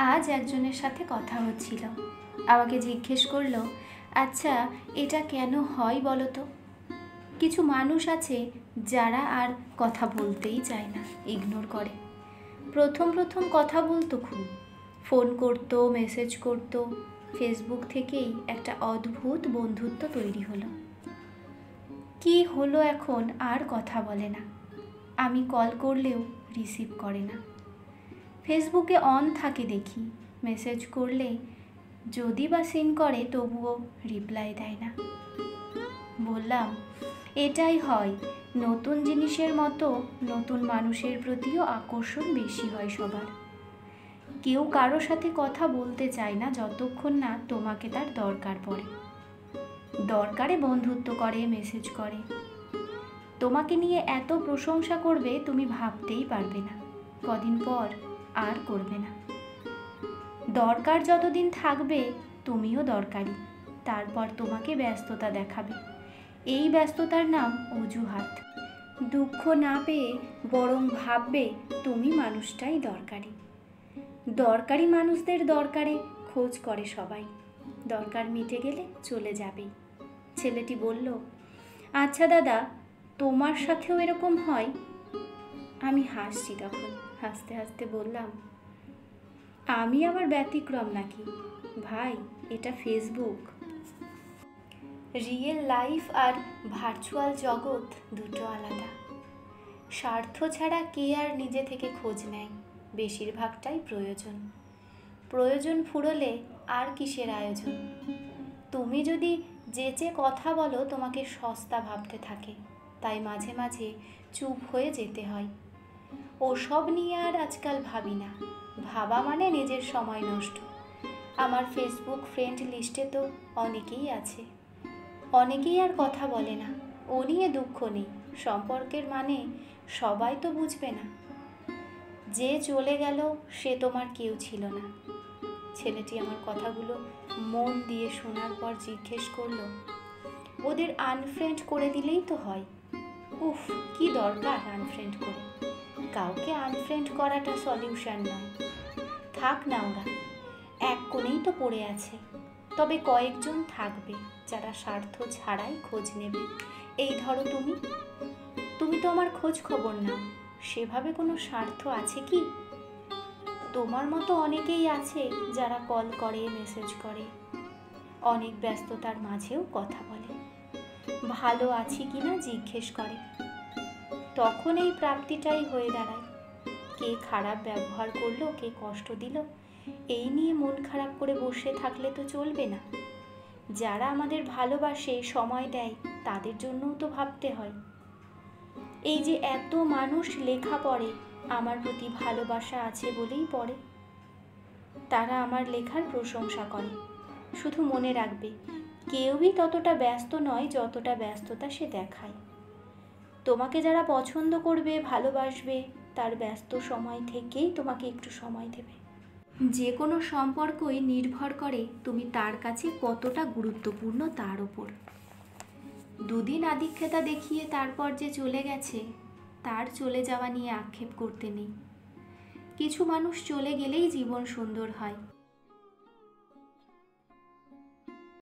আজ একজনের সাথে কথা হচ্ছিল, আমাকে জিজ্ঞেস করলো, আচ্ছা এটা কেন হয় বলো তো? কিছু মানুষ আছে যারা আর কথা বলতেই চায় না, ইগনোর করে। প্রথম প্রথম কথা বলতো খুব, ফোন করতো, মেসেজ করতো। ফেসবুক থেকেই একটা অদ্ভুত বন্ধুত্ব তৈরি হলো। কি হলো এখন আর কথা বলে না, আমি কল করলেও রিসিভ করে না। ফেসবুকে অন থাকে দেখি, মেসেজ করলে যদি বা সিন করে তবুও রিপ্লাই দেয় না। বললাম, এটাই হয়, নতুন জিনিসের মতো নতুন মানুষের প্রতিও আকর্ষণ বেশি হয় সবার। কেউ কারো সাথে কথা বলতে চায় না যতক্ষণ না তোমাকে তার দরকার পড়ে। দরকারে বন্ধুত্ব করে, মেসেজ করে। তোমাকে নিয়ে এত প্রশংসা করবে তুমি ভাবতেই পারবে না, কদিন পর আর করবে না। দরকার যতদিন থাকবে তুমিও দরকারি, তারপর তোমাকে ব্যস্ততা দেখাবে। এই ব্যস্ততার নাম অজুহাত। দুঃখ না পেয়ে বরং ভাববে তুমি মানুষটাই দরকারি। দরকারি মানুষদের দরকারে খোঁজ করে সবাই, দরকার মিটে গেলে চলে যাবেই। ছেলেটি বলল, আচ্ছা দাদা, তোমার সাথেও এরকম হয়? আমি হাসছি তখন, হাসতে হাসতে বললাম, আমি আবার ব্যতিক্রম নাকি ভাই? এটা ফেসবুক। রিয়েল লাইফ আর ভার্চুয়াল জগৎ দুটো আলাদা। স্বার্থ ছাড়া কে আর নিজে থেকে খোঁজ নেয়? বেশিরভাগটাই প্রয়োজন। প্রয়োজন ফুরোলে আর কিসের আয়োজন? তুমি যদি যেচে কথা বলো তোমাকে সস্তা ভাবতে থাকে, তাই মাঝে মাঝে চুপ হয়ে যেতে হয়। ওসব নিয়ে আর আজকাল ভাবি না, ভাবা মানে নিজের সময় নষ্ট। আমার ফেসবুক ফ্রেন্ড লিস্টে তো অনেকেই আছে, অনেকেই আর কথা বলে না। ও নিয়ে দুঃখ নেই, সম্পর্কের মানে সবাই তো বুঝবে না। যে চলে গেল সে তোমার কেউ ছিল না। ছেলেটি আমার কথাগুলো মন দিয়ে শোনার পর জিজ্ঞেস করলো, ওদের আনফ্রেন্ড করে দিলেই তো হয়? উফ, কি দরকার আনফ্রেন্ড করে? কাউকে আনফ্রেন্ড করাটা সলিউশন নয়। থাক না, ওরা এক কোণেই তো পড়ে আছে। তবে কয়েকজন থাকবে যারা স্বার্থ ছাড়াই খোঁজ নেবে। এই ধরো তুমি তো আমার খোঁজ খবর নাও, সেভাবে কোনো স্বার্থ আছে কি? তোমার মতো অনেকেই আছে যারা কল করে, মেসেজ করে, অনেক ব্যস্ততার মাঝেও কথা বলে, ভালো আছি কিনা জিজ্ঞেস করে। তখন এই প্রাপ্তিটাই হয়ে দাঁড়ায়। কে খারাপ ব্যবহার করলো, কে কষ্ট দিল, এই নিয়ে মন খারাপ করে বসে থাকলে তো চলবে না। যারা আমাদের ভালোবাসে, সময় দেয়, তাদের জন্যও তো ভাবতে হয়। এই যে এত মানুষ লেখা পড়ে, আমার প্রতি ভালোবাসা আছে বলেই পড়ে। তারা আমার লেখার প্রশংসা করে। শুধু মনে রাখবে, কেউই ততটা ব্যস্ত নয় যতটা ব্যস্ততা সে দেখায়। তোমাকে যারা পছন্দ করবে, ভালোবাসবে, তার ব্যস্ত সময় থেকেই তোমাকে একটু সময় দেবে। যে কোনো সম্পর্কই নির্ভর করে তুমি তার কাছে কতটা গুরুত্বপূর্ণ তার ওপর। দুদিন আদিক্ষেতা দেখিয়ে তারপর যে চলে গেছে, তার চলে যাওয়া নিয়ে আক্ষেপ করতে নেই। কিছু মানুষ চলে গেলেই জীবন সুন্দর হয়।